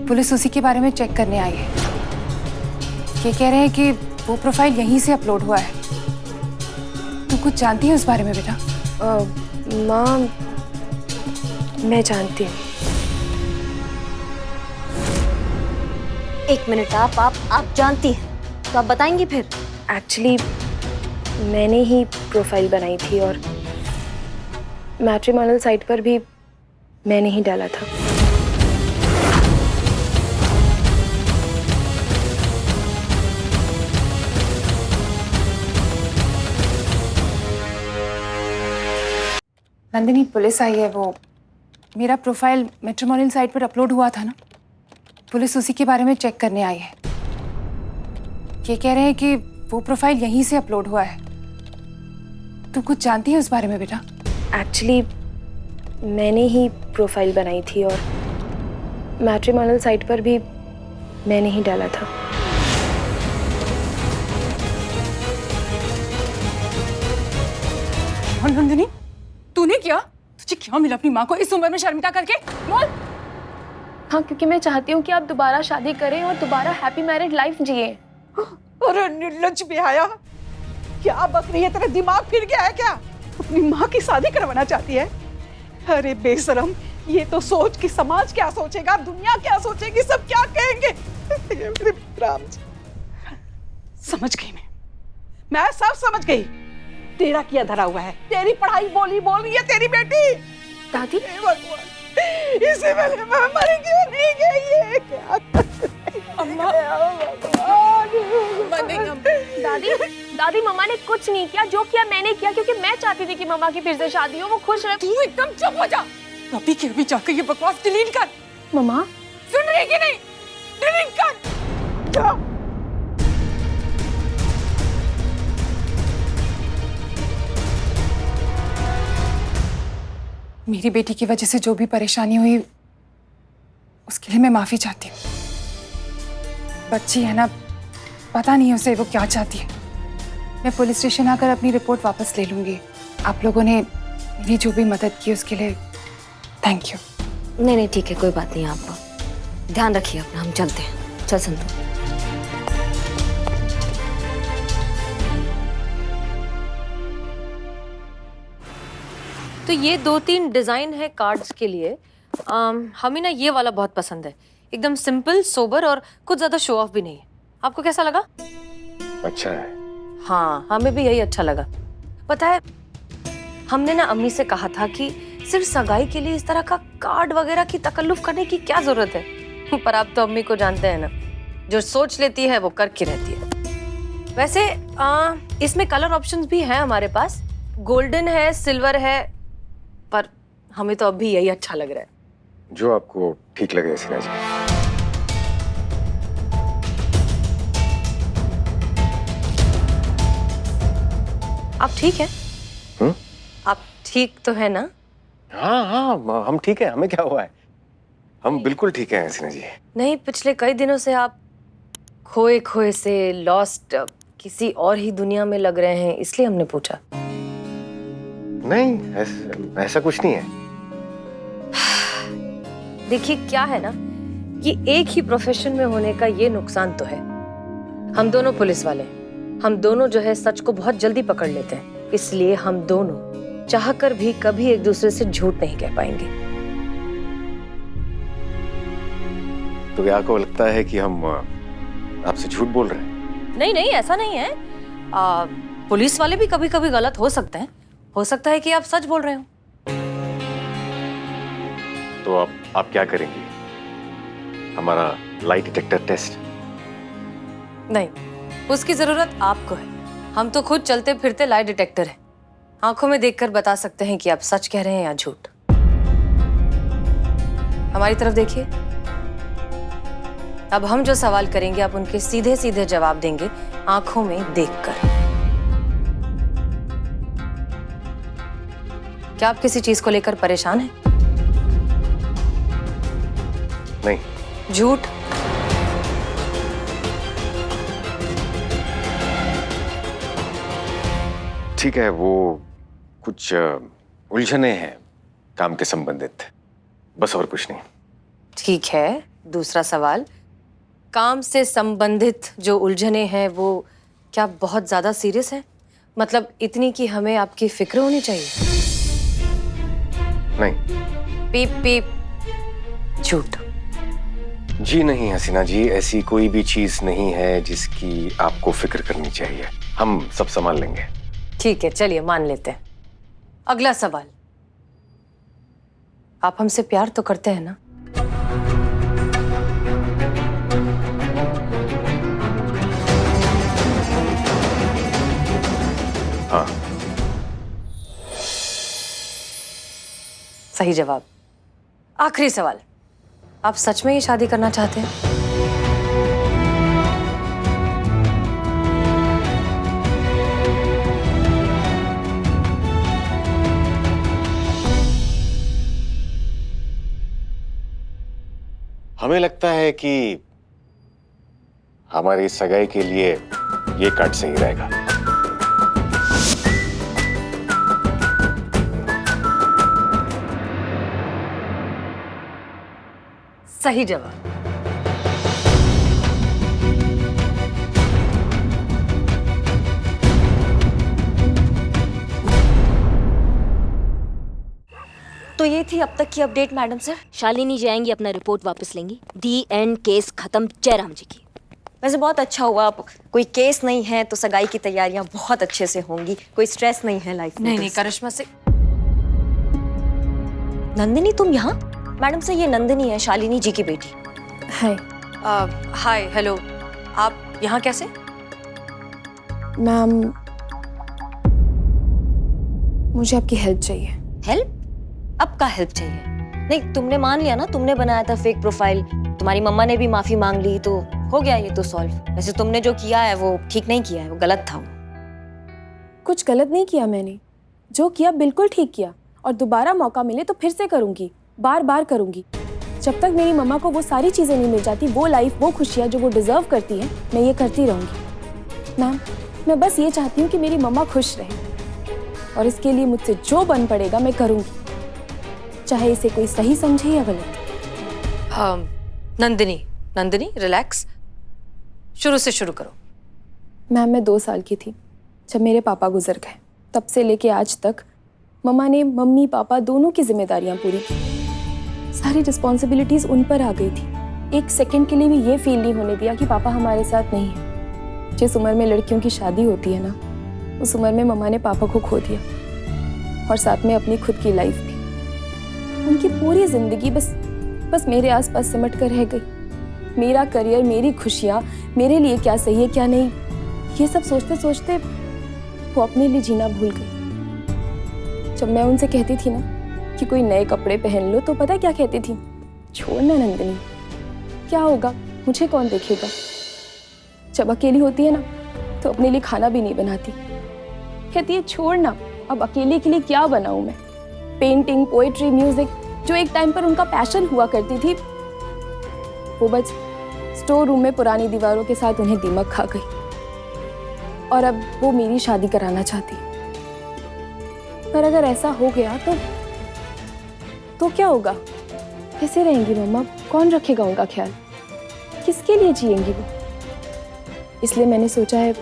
पुलिस उसी के बारे में चेक करने आई है। ये कह रहे हैं कि वो प्रोफाइल यहीं से अपलोड हुआ है। तू कुछ जानती है उस बारे में बेटा? माँ, मैं जानती हूँ। एक मिनट, आप जानती हैं तो आप बताएंगी फिर? एक्चुअली मैंने ही प्रोफाइल बनाई थी और मैट्रिमोनियल साइट पर भी मैंने ही डाला था। नंदिनी, पुलिस आई है। वो मेरा प्रोफाइल मैट्रिमोनियल साइट पर अपलोड हुआ था ना, पुलिस उसी के बारे में चेक करने आई है। ये कह रहे हैं कि वो प्रोफाइल यहीं से अपलोड हुआ है। तू कुछ जानती है उस बारे में बेटा? एक्चुअली मैंने ही प्रोफाइल बनाई थी और मैट्रिमोनियल साइट पर भी मैंने ही डाला था। और नंदिनी, तूने क्या? तुझे क्या मिला अपनी माँ को इस उम्र में शर्मिंदा करके? बोल। हाँ, क्योंकि मैं चाहती हूँ कि आप दोबारा शादी करें और दोबारा हैप्पी मैरिड लाइफ जिए। अरे निर्लज्ज बेहया, क्या बक रही है? तेरा दिमाग फिर गया है क्या? अपनी माँ की शादी करवाना चाहती है? अरे बेशरम, ये तो सोच कि समाज क्या सोचेगा, दुनिया क्या सोचेगी, सब क्या कहेंगे। मेरे राम जी, समझ गई मैं सब समझ गई। तेरा किया धरा हुआ है, तेरी पढ़ाई बोल रही है तेरी बेटी। दादी, भगवान, इसे पहले मैं मर क्यों नहीं गई? ये क्या? अम्मा, दादी मम्मा ने कुछ नहीं किया। जो किया मैंने किया, क्योंकि मैं चाहती थी कि मम्मा की फिर से शादी हो, वो खुश रहे। तू एकदम चुप हो जा। अभी के अभी जाकर ये बकवास डिलीट कर। मम्मा सुन रही कि नहीं? डिलीट कर। क्या? मेरी बेटी की वजह से जो भी परेशानी हुई, उसके लिए मैं माफी चाहती हूँ। बच्ची है ना, पता नहीं उसे वो क्या चाहती है। मैं पुलिस स्टेशन आकर अपनी रिपोर्ट वापस ले लूंगी। आप लोगों ने मेरी जो भी मदद की उसके लिए थैंक यू। नहीं ठीक है, कोई बात नहीं। आप ध्यान रखिए अपना, हम चलते हैं। चल संतू। तो ये 2-3 डिजाइन है कार्ड्स के लिए। हमें ना ये वाला बहुत पसंद है, एकदम सिंपल, सोबर और कुछ ज्यादा शो ऑफ भी नहीं है। आपको कैसा लगा? अच्छा है। हाँ, हमें भी यही अच्छा लगा। पता है, हमने ना अम्मी से कहा था कि सिर्फ सगाई के लिए इस तरह का कार्ड वगैरह की तकल्लुफ करने की क्या जरूरत है, पर आप तो अम्मी को जानते हैं ना, जो सोच लेती है वो करके रहती है। वैसे इसमें कलर ऑप्शंस भी हैं हमारे पास, गोल्डन है, सिल्वर है, पर हमें तो अभी यही अच्छा लग रहा है। जो आपको ठीक लगे हसीना जी। आप ठीक हैं? आप ठीक तो है ना? हाँ हाँ, हम ठीक है। हमें क्या हुआ है? हम बिल्कुल ठीक है हसीना जी। नहीं, पिछले कई दिनों से आप खोए खोए से, लॉस्ट, किसी और ही दुनिया में लग रहे हैं, इसलिए हमने पूछा। नहीं, ऐसा कुछ नहीं है। देखिए क्या है ना, कि एक ही प्रोफेशन में होने का ये नुकसान तो है, हम दोनों पुलिस वाले, हम दोनों जो है सच को बहुत जल्दी पकड़ लेते हैं, इसलिए हम दोनों चाहकर भी कभी एक दूसरे से झूठ नहीं कह पाएंगे। तो क्या आपको लगता है कि हम आपसे झूठ बोल रहे हैं? नहीं नहीं, ऐसा नहीं है। पुलिस वाले भी कभी कभी गलत हो सकते हैं, हो सकता है कि आप सच बोल रहे हो। तो आप क्या करेंगी? हमारा लाइट डिटेक्टर टेस्ट? नहीं, उसकी जरूरत आपको है। हम तो खुद चलते फिरते लाई डिटेक्टर है, आंखों में देखकर बता सकते हैं कि आप सच कह रहे हैं या झूठ। हमारी तरफ देखिए। अब हम जो सवाल करेंगे आप उनके सीधे सीधे जवाब देंगे, आंखों में देखकर। क्या आप किसी चीज को लेकर परेशान हैं? नहीं। झूठ? ठीक है, वो कुछ उलझने हैं काम के संबंधित, बस और कुछ नहीं। ठीक है, दूसरा सवाल, काम से संबंधित जो उलझने हैं वो क्या बहुत ज्यादा सीरियस है? मतलब इतनी कि हमें आपकी फिक्र होनी चाहिए? नहीं। पीप पीप। झूठ? जी नहीं हसीना जी, ऐसी कोई भी चीज नहीं है जिसकी आपको फिक्र करनी चाहिए। हम सब संभाल लेंगे। ठीक है, चलिए मान लेते हैं। अगला सवाल, आप हमसे प्यार तो करते हैं ना? हाँ। सही जवाब। आखिरी सवाल, आप सच में ये शादी करना चाहते हैं? हमें लगता है कि हमारी सगाई के लिए ये कार्ड सही रहेगा। सही जवाब। तो ये थी अब तक की अपडेट मैडम सर। शालिनी जाएंगी, अपना रिपोर्ट वापस लेंगी। दी एंड, केस खत्म जयराम जी की। वैसे बहुत अच्छा हुआ, अब कोई केस नहीं है तो सगाई की तैयारियां बहुत अच्छे से होंगी, कोई स्ट्रेस नहीं है लाइफ में। नहीं नहीं, करिश्मा से। नंदिनी तुम यहाँ? मैडम से ये नंदिनी है, शालिनी जी की बेटी। हाय। हाय, हेलो। आप यहाँ कैसे? मैम, मुझे आपकी हेल्प चाहिए। हेल्प? अब का हेल्प चाहिए? नहीं, तुमने मान लिया ना, तुमने बनाया था फेक प्रोफाइल, तुम्हारी मम्मा ने भी माफी मांग ली, तो हो गया ये तो सॉल्व। वैसे तुमने जो किया है वो ठीक नहीं किया है, वो गलत था। कुछ गलत नहीं किया मैंने, जो किया बिल्कुल ठीक किया, और दोबारा मौका मिले तो फिर से करूंगी, बार बार करूंगी। जब तक मेरी मम्मा को वो सारी चीजें नहीं मिल जाती, वो लाइफ, वो खुशियाँ जो वो डिजर्व करती है, मैं ये करती रहूंगी। मैम, मैं बस ये चाहती हूँ कि मेरी मम्मा खुश रहे, और इसके लिए मुझसे जो बन पड़ेगा मैं करूंगी, चाहे इसे कोई सही समझे या गलत। नंदिनी रिलैक्स, शुरू से शुरू करो। मैम, मैं 2 साल की थी जब मेरे पापा गुजर गए। तब से लेके आज तक मम्मा ने मम्मी पापा दोनों की जिम्मेदारियां पूरी की। सारी रिस्पॉन्सिबिलिटीज उन पर आ गई थी। एक सेकंड के लिए भी ये फील नहीं होने दिया कि पापा हमारे साथ नहीं है। जिस उम्र में लड़कियों की शादी होती है ना, उस उम्र में मम्मा ने पापा को खो दिया और साथ में अपनी खुद की लाइफ भी। उनकी पूरी जिंदगी बस मेरे आसपास सिमट कर रह गई। मेरा करियर, मेरी खुशियाँ, मेरे लिए क्या सही है क्या नहीं, ये सब सोचते सोचते वो अपने लिए जीना भूल गई। जब मैं उनसे कहती थी ना कि कोई नए कपड़े पहन लो, तो पता क्या कहती थी? छोड़ना नंदिनी, क्या होगा, मुझे कौन देखेगा। जब अकेली होती है ना तो अपने लिए खाना भी नहीं बनाती। कहती है छोड़ना, अब अकेले के लिए क्या बनाऊं मैं। पेंटिंग, पोएट्री, म्यूजिक, जो एक टाइम पर उनका पैशन हुआ करती थी, वो बस स्टोर रूम में पुरानी दीवारों के साथ उन्हें दीमक खा गई। और अब वो मेरी शादी कराना चाहती। पर अगर ऐसा हो गया तो क्या होगा? कैसे रहेंगी मम्मा? कौन रखेगा उनका ख्याल? किसके लिए जिएंगी वो? इसलिए मैंने सोचा है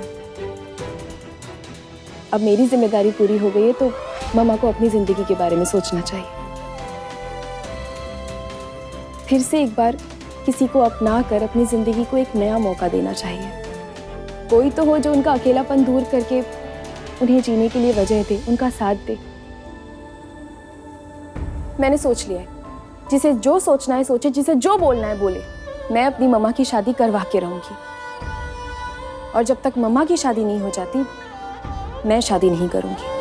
अब मेरी जिम्मेदारी पूरी हो गई है तो मम्मा को अपनी जिंदगी के बारे में सोचना चाहिए। फिर से एक बार किसी को अपना कर अपनी जिंदगी को एक नया मौका देना चाहिए। कोई तो हो जो उनका अकेलापन दूर करके उन्हें जीने के लिए वजह दे, उनका साथ दे। मैंने सोच लिया है, जिसे जो सोचना है सोचे, जिसे जो बोलना है बोले। मैं अपनी मम्मा की शादी करवा के रहूंगी और जब तक मम्मा की शादी नहीं हो जाती मैं शादी नहीं करूंगी।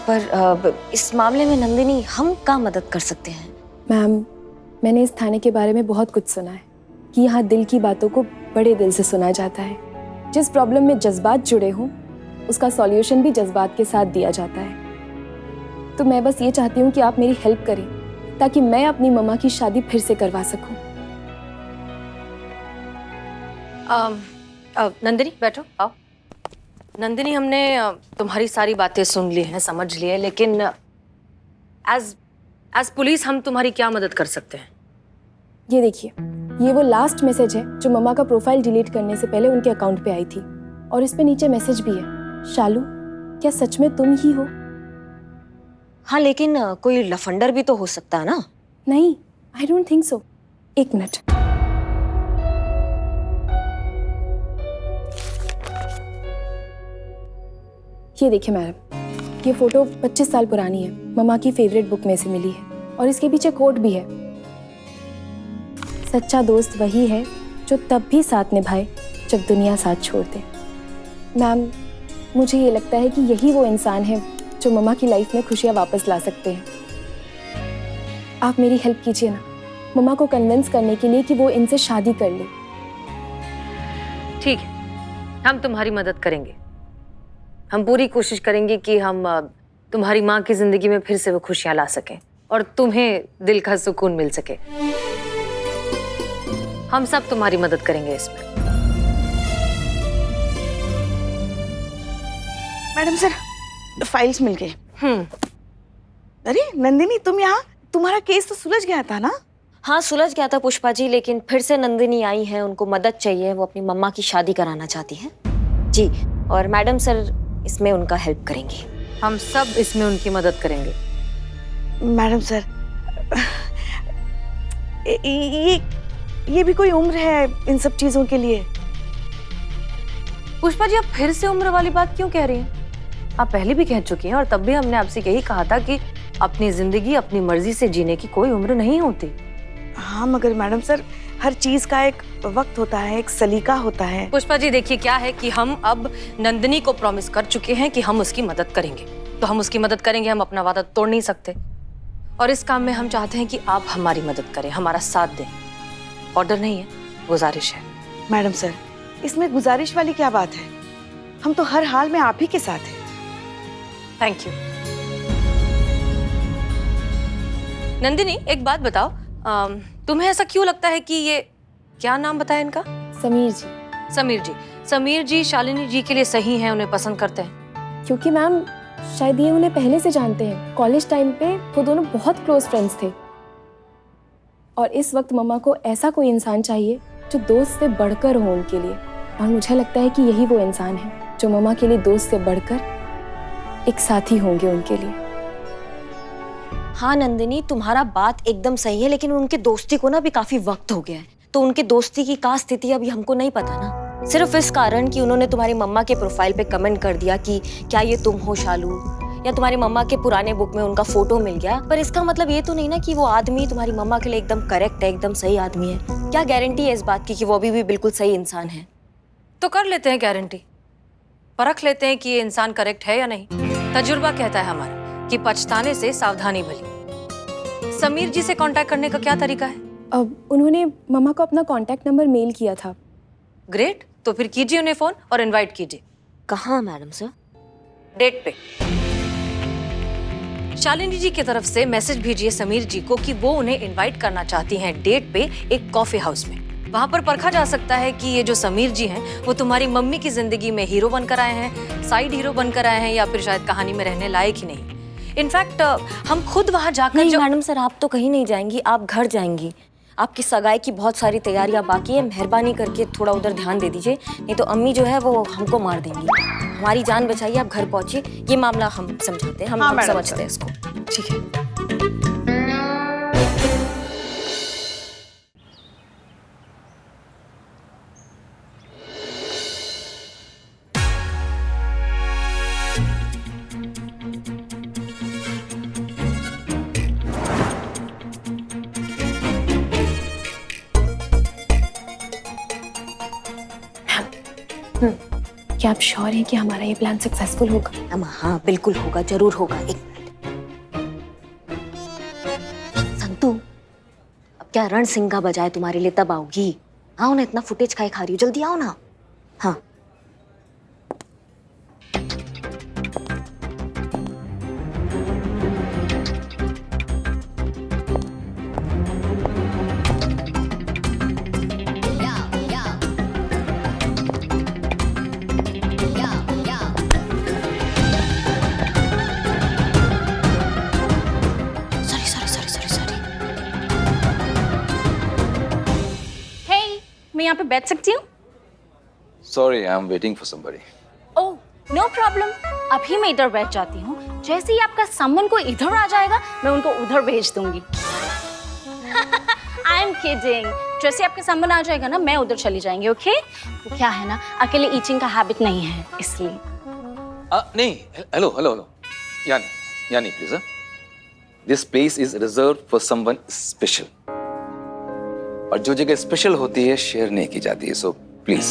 पर इस मामले में नंदिनी हम क्या मदद कर सकते हैं? मैम, मैंने इस थाने के बारे में बहुत कुछ सुना है कि यहाँ दिल की बातों को बड़े दिल से सुना जाता है। जिस प्रॉब्लम में जज्बात जुड़े हों उसका सॉल्यूशन भी जज्बात के साथ दिया जाता है। तो मैं बस ये चाहती हूँ कि आप मेरी हेल्प करें ताकि मैं अपनी मम्मा की शादी फिर से करवा सकूं। नंदिनी बैठो, आओ। नंदिनी, हमने तुम्हारी सारी बातें सुन ली हैं, समझ ली है, लेकिन एज पुलिस हम तुम्हारी क्या मदद कर सकते हैं? ये देखिए, ये वो लास्ट मैसेज है जो मम्मा का प्रोफाइल डिलीट करने से पहले उनके अकाउंट पे आई थी और इस पे नीचे मैसेज भी है, शालू क्या सच में तुम ही हो? हाँ, लेकिन कोई लफंडर भी तो हो सकता है ना? नहीं, आई डोंट थिंक सो। एक मिनट, ये देखिए मैडम, ये फोटो 25 साल पुरानी है, मम्मा की फेवरेट बुक में से मिली है और इसके पीछे कोट भी है, सच्चा दोस्त वही है जो तब भी साथ निभाए जब दुनिया साथ छोड़ दे। मैम, मुझे ये लगता है कि यही वो इंसान है जो मम्मा की लाइफ में खुशियाँ वापस ला सकते हैं। आप मेरी हेल्प कीजिए ना, मम्मा को कन्विंस करने के लिए कि वो इनसे शादी कर ले। ठीक है, हम तुम्हारी मदद करेंगे। हम पूरी कोशिश करेंगे कि हम तुम्हारी माँ की जिंदगी में फिर से वो खुशियाँ ला सकें और तुम्हें दिल का सुकून मिल सके। हम सब तुम्हारी मदद करेंगे इसमें। मैडम सर, फाइल्स मिल गए। अरे नंदिनी, तुम यहाँ? तुम्हारा केस तो सुलझ गया था ना? हाँ, सुलझ गया था पुष्पा जी, लेकिन फिर से नंदिनी आई है, उनको मदद चाहिए, वो अपनी मम्मा की शादी कराना चाहती हैं जी। और मैडम सर इसमें उनका हेल्प करेंगे। हम सब इसमें उनकी मदद करेंगे। मैडम सर, ये भी कोई उम्र है इन सब चीजों के लिए? पुष्पा जी, आप फिर से उम्र वाली बात क्यों कह रही हैं? आप पहले भी कह चुकी हैं और तब भी हमने आपसे यही कहा था कि अपनी जिंदगी अपनी मर्जी से जीने की कोई उम्र नहीं होती। हाँ, मगर मैडम सर, हर चीज का एक वक्त होता है, एक सलीका होता है। पुष्पा जी देखिए, क्या है कि हम अब नंदिनी को प्रॉमिस कर चुके हैं कि हम उसकी मदद करेंगे, तो हम उसकी मदद करेंगे। हम अपना वादा तोड़ नहीं सकते और इस काम में हम चाहते हैं कि आप हमारी मदद करें, हमारा साथ दें। ऑर्डर नहीं है, गुजारिश है। मैडम सर, इसमें गुजारिश वाली क्या बात है? हम तो हर हाल में आप ही के साथ हैं। Thank you. नंदिनी, एक बात बताओ, तुम्हें ऐसा क्यों लगता है कि ये, क्या नाम बताया इनका? समीर जी। समीर जी शालिनी जी के लिए सही हैं, उन्हें पसंद करते हैं? क्योंकि मैम शायद ये उन्हें पहले से जानते हैं। कॉलेज टाइम पे वो दोनों बहुत क्लोज फ्रेंड्स थे और इस वक्त मम्मा को ऐसा कोई इंसान चाहिए जो दोस्त से बढ़कर हो उनके लिए, और मुझे लगता है कि यही वो इंसान है। जो मम्मा के लिए दोस्त से बढ़कर एक साथी होंगे उनके लिए। हाँ नंदिनी, तुम्हारा बात एकदम सही है, लेकिन उनके दोस्ती को ना अभी काफी वक्त हो गया है, तो उनके दोस्ती की क्या स्थिति अभी हमको नहीं पता ना। सिर्फ इस कारण कि उन्होंने तुम्हारी मम्मा के प्रोफाइल पे कमेंट कर दिया कि क्या ये तुम हो शालू, या तुम्हारी मम्मा के पुराने बुक में उनका फोटो मिल गया, पर इसका मतलब ये तो नहीं ना कि वो आदमी तुम्हारी मम्मा के लिए एकदम करेक्ट है, एकदम सही आदमी है। क्या गारंटी है इस बात की कि वो अभी भी बिल्कुल सही इंसान है? तो कर लेते हैं गारंटी, परख लेते हैं कि ये इंसान करेक्ट है या नहीं। तजुर्बा कहता है हमारा कि पछताने से सावधानी भली। समीर जी से कांटेक्ट करने का क्या तरीका है? अब उन्होंने मम्मा को अपना कांटेक्ट नंबर मेल किया था। ग्रेट, तो फिर कीजिए उन्हें फोन और इनवाइट कीजिए। कहाँ मैडम सर? डेट पे। शालिनी जी की तरफ से मैसेज भेजिए समीर जी को कि वो उन्हें इनवाइट करना चाहती हैं डेट पे एक कॉफी हाउस में। वहां पर परखा जा सकता है कि ये जो समीर जी हैं वो तुम्हारी मम्मी की जिंदगी में हीरो बनकर आए हैं, साइड हीरो बनकर आए हैं, या फिर शायद कहानी में रहने लायक ही नहीं। इनफैक्ट हम खुद वहां जाकर नहीं मैडम सर, आप तो कहीं नहीं जाएंगी, आप घर जाएंगी। आपकी सगाई की बहुत सारी तैयारियां बाकी है, मेहरबानी करके थोड़ा उधर ध्यान दे दीजिए, नहीं तो अम्मी जो है वो हमको मार देंगी। हमारी जान बचाइए, आप घर पहुंचिए, ये मामला हम समझाते हैं, हम समझते हैं इसको। ठीक है। क्या आप श्योर हैं कि हमारा ये प्लान सक्सेसफुल होगा? हाँ बिल्कुल होगा, जरूर होगा। एक मिनट संतू, अब क्या रण सिंगा बजाए तुम्हारे लिए तब आओगी? आओ ना, इतना फुटेज खाए खा रही हो, जल्दी आओ ना। हाँ मैं यहाँ पे बैठ सकती हूँ? Sorry, I'm waiting for somebody. Oh, no problem. अभी मैं इधर बैठ जाती हूँ। जैसे ही आपका सामान को इधर आ जाएगा, मैं उनको उधर भेज दूंगी। I am kidding. जैसे आपका सामान आ जाएगा ना, मैं उधर चली जाएंगी, ओके? तो क्या है ना, अकेले ईटिंग का हैबिट नहीं है, इसलिए। नहीं, hello. Yani, please. This place is reserved for someone special. और जो जगह स्पेशल होती है शेयर नहीं की जाती है, सो प्लीज।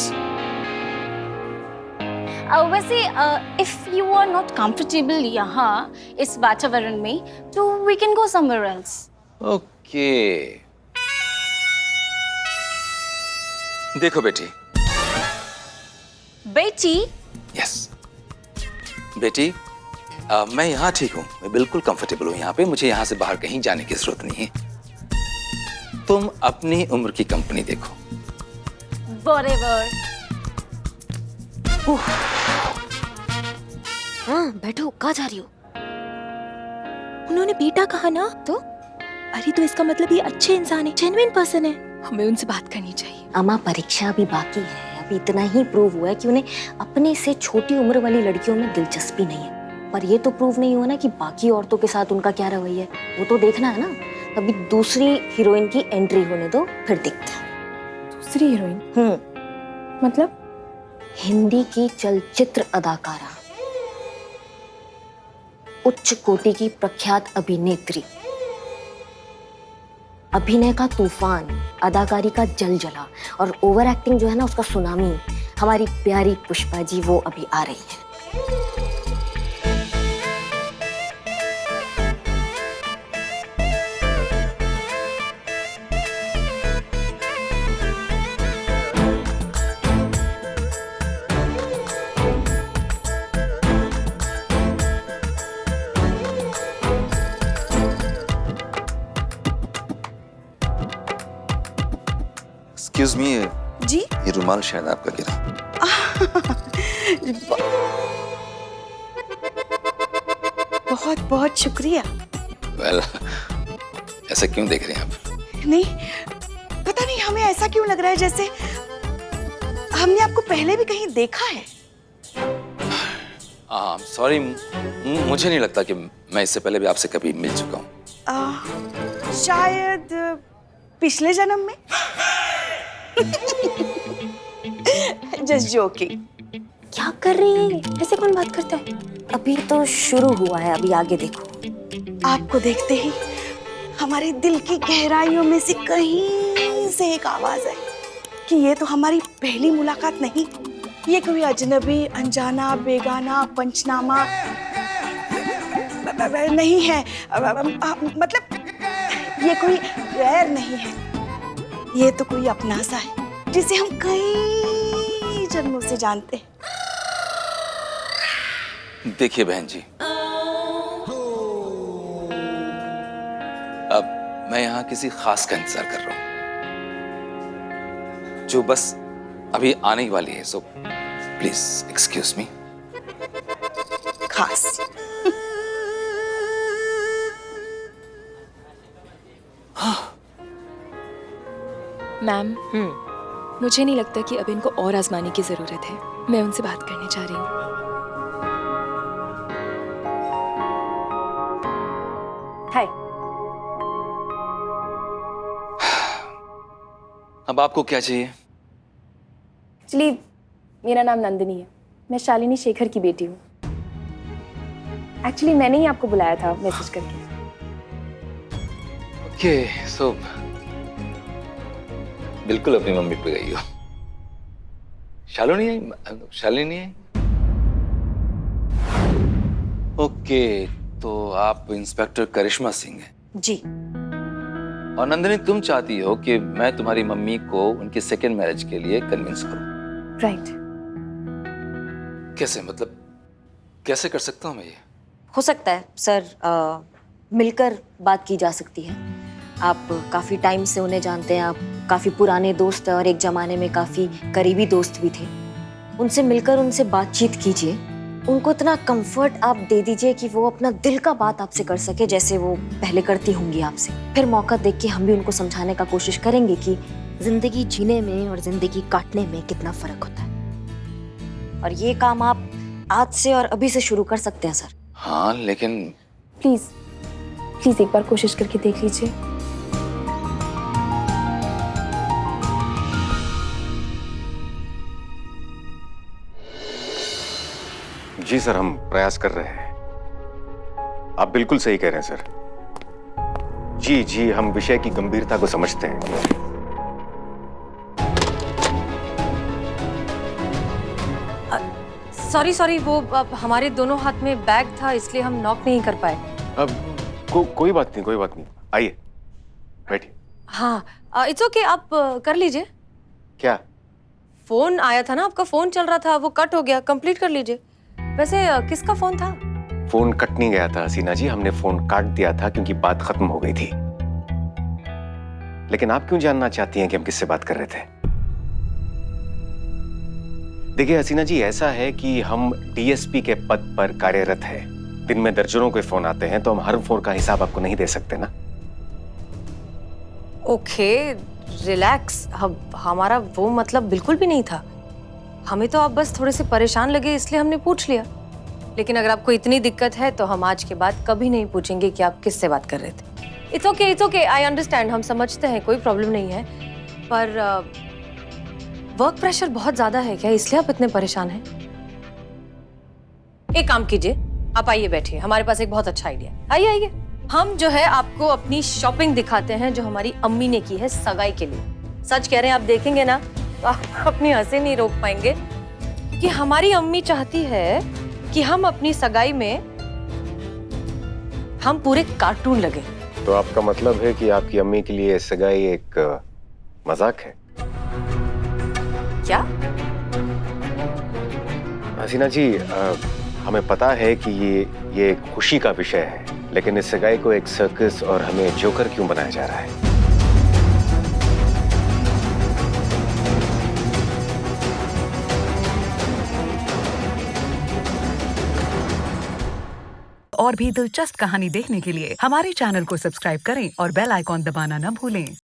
वैसे if you are not comfortable यहाँ इस वातावरण में, तो we can go somewhere else. Okay. देखो बेटी। यस बेटी, मैं यहाँ ठीक हूँ, मैं बिल्कुल कंफर्टेबल हूँ यहाँ पे, मुझे यहाँ से बाहर कहीं जाने की जरूरत नहीं है। तुम अपनी उम्र की कंपनी देखो। Whatever. हाँ बैठो, कहाँ जा रही हो? उन्होंने बेटा कहा ना, तो अरे तो इसका मतलब ये अच्छे इंसान है, जेन्युइन पर्सन है, हमें उनसे बात करनी चाहिए। अम्मा परीक्षा अभी बाकी है, अभी इतना ही प्रूव हुआ है कि उन्हें अपने से छोटी उम्र वाली लड़कियों में दिलचस्पी नहीं है, पर ये तो प्रूव नहीं हुआ ना कि बाकी औरतों के साथ उनका क्या रवैया है, वो तो देखना है ना। अभी दूसरी हीरोइन की एंट्री होने दो, फिर देखते हैं। दूसरी हीरोइन? मतलब? हिंदी की चलचित्र अदाकारा, उच्च कोटि की प्रख्यात अभिनेत्री, अभिनय का तूफान, अदाकारी का जलजला और ओवर एक्टिंग जो है ना उसका सुनामी, हमारी प्यारी पुष्पा जी वो अभी आ रही है। एक्सक्यूज मी जी, ये रुमाल शायद आपका गिरा। बहुत बहुत शुक्रिया। वेल, ऐसा क्यों देख रहे हैं आप? नहीं, पता नहीं हमें ऐसा क्यों लग रहा है जैसे हमने आपको पहले भी कहीं देखा है। हाँ सॉरी, मुझे नहीं लगता कि मैं इससे पहले भी आपसे कभी मिल चुका हूँ। शायद पिछले जन्म में। Just joking. क्या कर रही है? ऐसे कौन बात करता है? अभी तो शुरू हुआ है, अभी आगे देखो। आपको देखते ही हमारे दिल की गहराइयों में से कहीं से एक आवाज आई कि ये तो हमारी पहली मुलाकात नहीं, ये कोई अजनबी, अनजाना, बेगाना, पंचनामा नहीं है। मतलब ये कोई गैर नहीं है, ये तो कोई अपना सा है जिसे हम कई जन्मों से जानते हैं। देखिए बहन जी, अब मैं यहाँ किसी खास का इंतजार कर रहा हूँ जो बस अभी आने ही वाली है, सो प्लीज एक्सक्यूज मी। खास? मैम, मुझे नहीं लगता कि अब इनको और आजमाने की जरूरत है। मैं उनसे बात करने जा रही हूँ। हाय। अब आपको क्या चाहिए? एक्चुअली मेरा नाम नंदिनी है, मैं शालिनी शेखर की बेटी हूँ। एक्चुअली मैंने ही आपको बुलाया था मैसेज करके। ओके, सो बिल्कुल अपनी मम्मी पे गई हो। शालिनी आई? शालिनी आई? ओके, तो आप इंस्पेक्टर करिश्मा सिंह हैं? जी। और नंदिनी, तुम चाहती हो कि मैं तुम्हारी मम्मी को उनकी सेकेंड मैरिज के लिए कन्विंस करूं? राइट। कैसे, मतलब कैसे कर सकता हूं मैं ये? हो सकता है सर, मिलकर बात की जा सकती है। आप काफ़ी टाइम से उन्हें जानते हैं, आप काफ़ी पुराने दोस्त हैं और एक ज़माने में काफ़ी करीबी दोस्त भी थे। उनसे मिलकर उनसे बातचीत कीजिए, उनको इतना कंफर्ट आप दे दीजिए कि वो अपना दिल का बात आपसे कर सके जैसे वो पहले करती होंगी आपसे। फिर मौका देख के हम भी उनको समझाने का कोशिश करेंगे कि जिंदगी जीने में और जिंदगी काटने में कितना फ़र्क होता है। और ये काम आप आज से और अभी से शुरू कर सकते हैं सर। हाँ, लेकिन प्लीज प्लीज एक बार कोशिश करके देख लीजिए। जी सर, हम प्रयास कर रहे हैं। आप बिल्कुल सही कह रहे हैं सर। जी जी, हम विषय की गंभीरता को समझते हैं। सॉरी, वो अब हमारे दोनों हाथ में बैग था इसलिए हम नॉक नहीं कर पाए। अब कोई बात नहीं, कोई बात नहीं। आइए बैठिए। हाँ, इट्स ओके, आप कर लीजिए। क्या? फोन आया था ना, आपका फोन चल रहा था, वो कट हो गया, कंप्लीट कर लीजिए। वैसे किसका फोन था? फोन कट नहीं गया था हसीना जी, हमने फोन काट दिया था क्योंकि बात खत्म हो गई थी। लेकिन आप क्यों जानना चाहती हैं कि हम किससे बात कर रहे थे? देखिए हसीना जी, ऐसा है कि हम डीएसपी के पद पर कार्यरत हैं। दिन में दर्जनों के फोन आते हैं, तो हम हर फोन का हिसाब आपको नहीं दे सकते ना। Okay, relax. हमारा वो मतलब बिल्कुल भी नहीं था। हमें तो आप बस थोड़े से परेशान लगे इसलिए हमने पूछ लिया। लेकिन अगर आपको इतनी दिक्कत है तो हम आज के बाद कभी नहीं पूछेंगे कि आप किससे बात कर रहे थे। इट्स ओके, आई अंडरस्टैंड, हम समझते हैं, कोई प्रॉब्लम नहीं है। पर वर्क प्रेशर बहुत ज्यादा है क्या, इसलिए आप इतने परेशान हैं? एक काम कीजिए, आप आइए बैठिए, हमारे पास एक बहुत अच्छा आइडिया है। आइए, हम जो है आपको अपनी शॉपिंग दिखाते हैं जो हमारी अम्मी ने की है सगाई के लिए। सच कह रहे हैं, आप देखेंगे ना तो आप अपनी हंसी नहीं रोक पाएंगे कि हमारी अम्मी चाहती है कि हम अपनी सगाई में हम पूरे कार्टून लगे। तो आपका मतलब है कि आपकी अम्मी के लिए सगाई एक मजाक है? क्या? हसीना जी, हमें पता है कि ये एक खुशी का विषय है, लेकिन इस सगाई को एक सर्कस और हमें जोकर क्यों बनाया जा रहा है? और भी दिलचस्प कहानी देखने के लिए हमारे चैनल को सब्सक्राइब करें और बेल आइकॉन दबाना न भूलें।